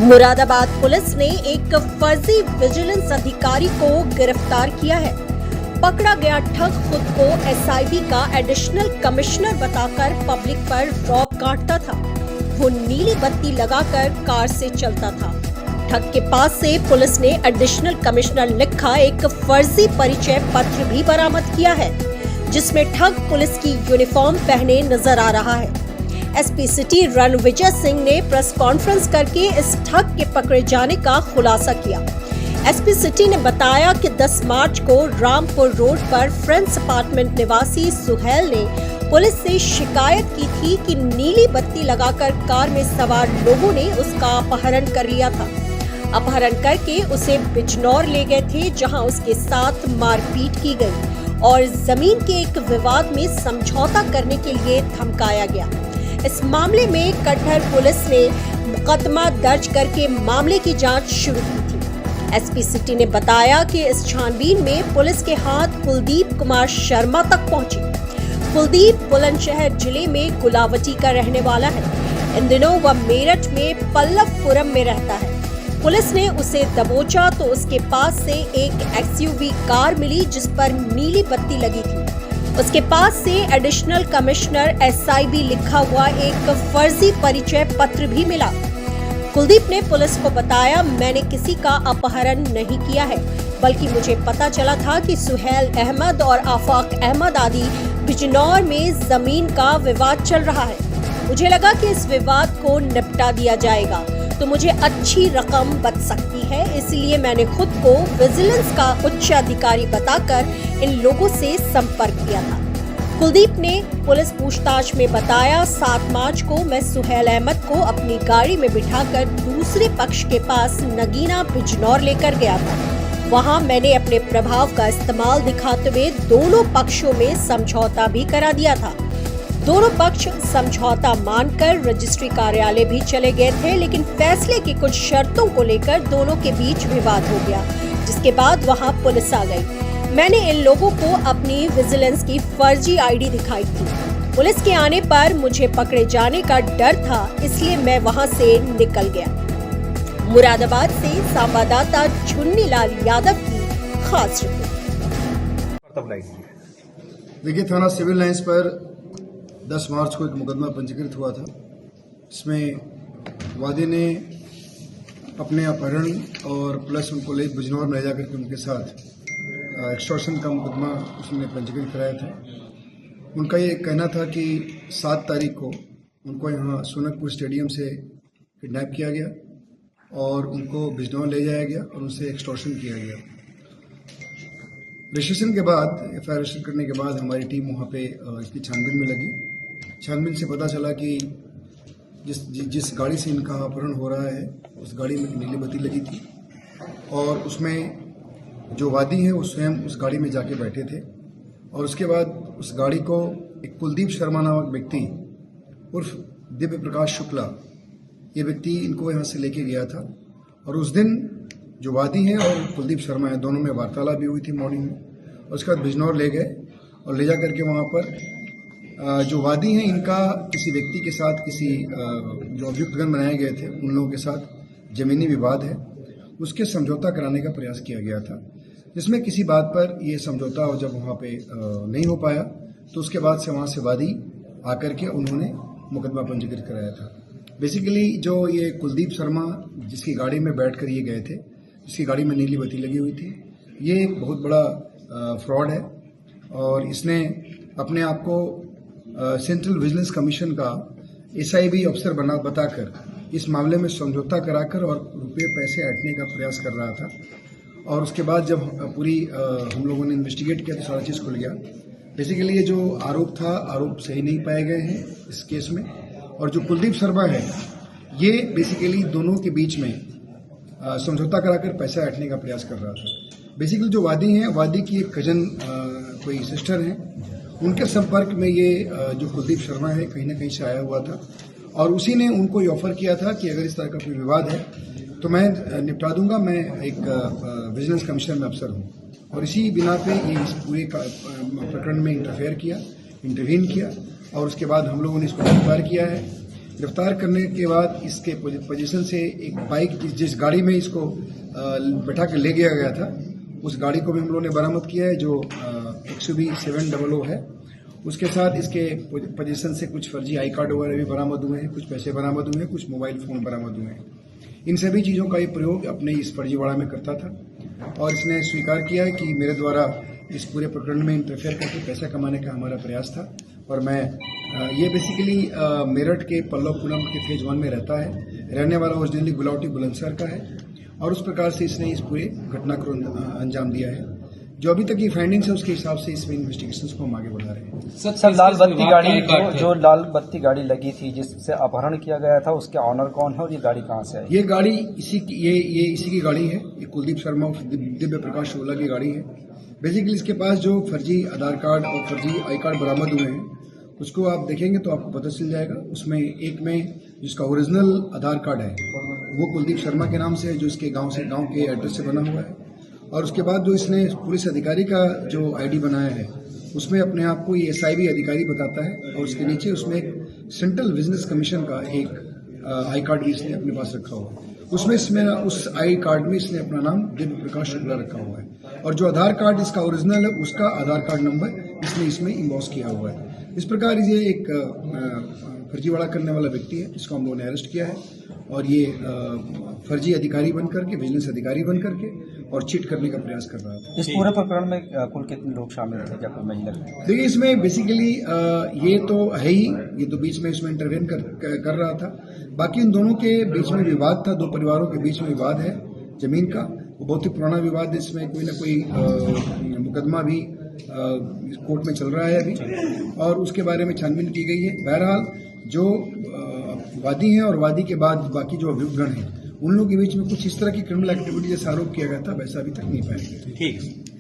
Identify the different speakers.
Speaker 1: Moradabad police ने एक फर्जी विजिलेंस अधिकारी को गिरफ्तार किया है। पकड़ा गया ठग खुद को एसआईबी का एडिशनल कमिश्नर बताकर पब्लिक पर रौब काटता था। वो नीली बत्ती लगाकर कार से चलता था। ठग के पास से पुलिस ने एडिशनल कमिश्नर लिखा एक फर्जी परिचय पत्र भी बरामद किया है, जिसमें ठग पुलिस की यूनिफॉर्म पहने नजर आ रहा है। एसपी सिटी रणविजय सिंह ने प्रेस कॉन्फ्रेंस करके इस ठग के पकड़े जाने का खुलासा किया। एसपी सिटी ने बताया कि 10 मार्च को रामपुर रोड पर फ्रेंड्स अपार्टमेंट निवासी सुहेल ने पुलिस से शिकायत की थी कि नीली बत्ती लगाकर कार में सवार लोगों ने उसका अपहरण कर लिया था। अपहरण करके उसे बिजनौर ले गए थे, जहां उसके साथ मारपीट की गई और जमीन के एक विवाद में समझौता करने के लिए धमकाया गया। इस मामले में कटहर पुलिस ने मुकदमा दर्ज करके मामले की जांच शुरू की थी। एसपी सिटी ने बताया कि इस छानबीन में पुलिस के हाथ कुलदीप कुमार शर्मा तक पहुंची। कुलदीप बुलंदशहर जिले में गुलावटी का रहने वाला है। इन दिनों वह मेरठ में पल्लवपुरम में रहता है। पुलिस ने उसे दबोचा तो उसके पास से एक एक्सयूवी कार मिली, जिस पर नीली बत्ती लगी थी। उसके पास से एडिशनल कमिश्नर एसआईबी लिखा हुआ एक फर्जी परिचय पत्र भी मिला। कुलदीप ने पुलिस को बताया, मैंने किसी का अपहरण नहीं किया है, बल्कि मुझे पता चला था कि सुहेल अहमद और आफाक अहमद आदि बिजनौर में जमीन का विवाद चल रहा है। मुझे लगा कि इस विवाद को निपटा दिया जाएगा तो मुझे अच्छी रकम बच सकती है, इसलिए मैंने खुद को विजिलेंस का उच्च अधिकारी बताकर इन लोगों से संपर्क किया था। कुलदीप ने पुलिस पूछताछ में बताया, 7 मार्च को मैं सुहेल अहमद को अपनी गाड़ी में बिठाकर दूसरे पक्ष के पास नगीना बिजनौर लेकर गया था। वहां मैंने अपने प्रभाव का इस्तेमाल दिखाते हुए दोनों पक्षों में समझौता भी करा दिया था। दोनों पक्ष समझौता मानकर रजिस्ट्री कार्यालय भी चले गए थे, लेकिन फैसले की कुछ शर्तों को लेकर दोनों के बीच विवाद हो गया, जिसके बाद वहां पुलिस आ गई। मैंने इन लोगों को अपनी विजिलेंस की फर्जी आईडी दिखाई थी। पुलिस के आने पर मुझे पकड़े जाने का डर था, इसलिए मैं वहां से निकल गया। मुरादाबाद से संवाददाता चुन्नीलाल यादव की खास रिपोर्ट।
Speaker 2: देखिए, थाना सिविल लाइंस पर 10 मार्च को एक मुकदमा पंजीकृत हुआ था। इसमें वादी ने अपने अपहरण और प्लस उनको ले बिजनौर में ले जाकर के उनके साथ एक्सटॉर्शन का मुकदमा उसने पंजीकृत कराया था। उनका ये कहना था कि 7 तारीख को उनको यहाँ सोनकपुर स्टेडियम से किडनैप किया गया और उनको बिजनौर ले जाया गया और उनसे एक्सटॉर्शन किया गया। रजिस्ट्रेशन के बाद, एफआईआर रजिस्टर करने के बाद हमारी टीम वहाँ पे इसकी छानबीन में लगी। छानबीन से पता चला कि जिस गाड़ी से इनका अपहरण हो रहा है, उस गाड़ी में नीली बत्ती लगी थी और उसमें जो वादी हैं वो स्वयं उस गाड़ी में जाके बैठे थे। और उसके बाद उस गाड़ी को एक कुलदीप शर्मा नामक व्यक्ति उर्फ दिव्य प्रकाश शुक्ला, ये व्यक्ति इनको यहाँ से लेके गया था। और उस दिन जो वादी हैं और कुलदीप शर्मा हैं, दोनों में वार्तालाप भी हुई थी मॉर्निंग में। और उसके बाद बिजनौर ले गए और ले जा करके वहाँ पर जो वादी हैं, इनका किसी व्यक्ति के साथ, किसी जो अभियुक्तगण बनाए गए थे उन लोगों के साथ जमीनी विवाद है, उसके समझौता कराने का प्रयास किया गया था, जिसमें किसी बात पर ये समझौता जब वहाँ पे नहीं हो पाया तो उसके बाद से वहाँ से वादी आकर के उन्होंने मुकदमा पंजीकृत कराया था। बेसिकली जो ये कुलदीप शर्मा जिसकी गाड़ी में बैठ कर ये गए थे, जिसकी गाड़ी में नीली बत्ती लगी हुई थी, ये एक बहुत बड़ा फ्रॉड है और इसने अपने आप को सेंट्रल विजिलेंस कमीशन का एसआईबी अफसर बताकर इस मामले में समझौता कराकर और रुपये पैसे ऐंठने का प्रयास कर रहा था। और उसके बाद जब पूरी हम लोगों ने इन्वेस्टिगेट किया तो सारा चीज़ खुल गया। बेसिकली ये जो आरोप था, आरोप सही नहीं पाए गए हैं इस केस में। और जो कुलदीप शर्मा है, ये बेसिकली दोनों के बीच में समझौता कराकर पैसा ऐंठने का प्रयास कर रहा था। बेसिकली जो वादी हैं, वादी की एक कजन कोई सिस्टर हैं, उनके संपर्क में ये जो कुलदीप शर्मा है कहीं ना कहीं से आया हुआ था और उसी ने उनको ये ऑफर किया था कि अगर इस तरह का कोई विवाद है तो मैं निपटा दूंगा, मैं एक विजिलेंस कमिश्नर में अफसर हूँ। और इसी बिना पे ये इस पूरे प्रकरण में इंटरवीन किया और उसके बाद हम लोगों ने इसको गिरफ्तार किया है। गिरफ्तार करने के बाद इसके पोजीशन से एक बाइक जिस गाड़ी में इसको बैठा के ले गया था, उस गाड़ी को भी हम लोगों ने बरामद किया है, जो XUV 700 है। उसके साथ इसके पोजीशन से कुछ फर्जी आई कार्ड वगैरह भी बरामद हुए हैं, कुछ पैसे बरामद हुए हैं, कुछ मोबाइल फोन बरामद हुए हैं। इन सभी चीज़ों का ये प्रयोग अपने इस फर्जीवाड़ा में करता था और इसने स्वीकार किया है कि मेरे द्वारा इस पूरे प्रकरण में इंटरफेयर करके पैसा कमाने का हमारा प्रयास था। और मैं ये बेसिकली मेरठ के पल्लव पूनम के फेज 1 में रहता है, रहने वाला ओरिजिनली गुलावटी बुलंदशहर का है और उस प्रकार से इसने इस पूरे घटना को अंजाम दिया है। जो अभी तक की फाइंडिंग्स है उसके हिसाब से इसमें इन्वेस्टिगेशंस को हम आगे बढ़ा रहे हैं।
Speaker 3: सर लाल बत्ती गाड़ी जो लाल बत्ती गाड़ी लगी थी जिससे अपहरण किया गया था, उसके ऑनर कौन है और ये गाड़ी कहाँ से आई?
Speaker 2: ये गाड़ी इसी की गाड़ी है। ये कुलदीप शर्मा और दिव्य प्रकाश शोला की गाड़ी है। बेसिकली इसके पास जो फर्जी आधार कार्ड और फर्जी आई कार्ड बरामद हुए हैं उसको आप देखेंगे तो आपको पता चल जाएगा। उसमें एक में जिसका ओरिजिनल आधार कार्ड है वो कुलदीप शर्मा के नाम से है, जो इसके गांव के एड्रेस से बना हुआ है। और उसके बाद जो इसने पुलिस अधिकारी का जो आईडी बनाया है उसमें अपने आप को ये SIB अधिकारी बताता है और उसके नीचे उसमें एक सेंट्रल बिजनेस कमीशन का एक आई कार्ड भी इसने अपने पास रखा हुआ है। उसमें इसमें उस आई कार्ड में इसने अपना नाम दिव्य प्रकाश शुक्ला रखा हुआ है और जो आधार कार्ड इसका ओरिजिनल है उसका आधार कार्ड नंबर इसने इसमें इम्बॉस किया हुआ है। इस प्रकार ये एक फर्जीवाड़ा करने वाला व्यक्ति है, इसको हम लोगों ने अरेस्ट किया है और ये फर्जी अधिकारी बन करके, विजिलेंस अधिकारी बन करके और चीट करने का प्रयास कर रहा था।
Speaker 3: इस पूरे प्रकरण में कुल कितने लोग शामिल थे, क्या कोई महिला?
Speaker 2: देखिए इसमें बेसिकली ये तो है ही, ये तो बीच में इसमें इंटरवेन कर रहा था। बाकी इन दोनों के बीच में विवाद था, 2 परिवारों के बीच में विवाद है जमीन का, वो बहुत ही पुराना विवाद है। इसमें कोई ना कोई मुकदमा भी कोर्ट में चल रहा है अभी और उसके बारे में छानबीन की गई है। बहरहाल जो वादी हैं और वादी के बाद बाकी जो अभियुक्तगण हैं उन लोगों के बीच में कुछ इस तरह की क्रिमिनल एक्टिविटी जैसा आरोप किया गया था वैसा अभी तक नहीं पाया गया।
Speaker 4: ठीक।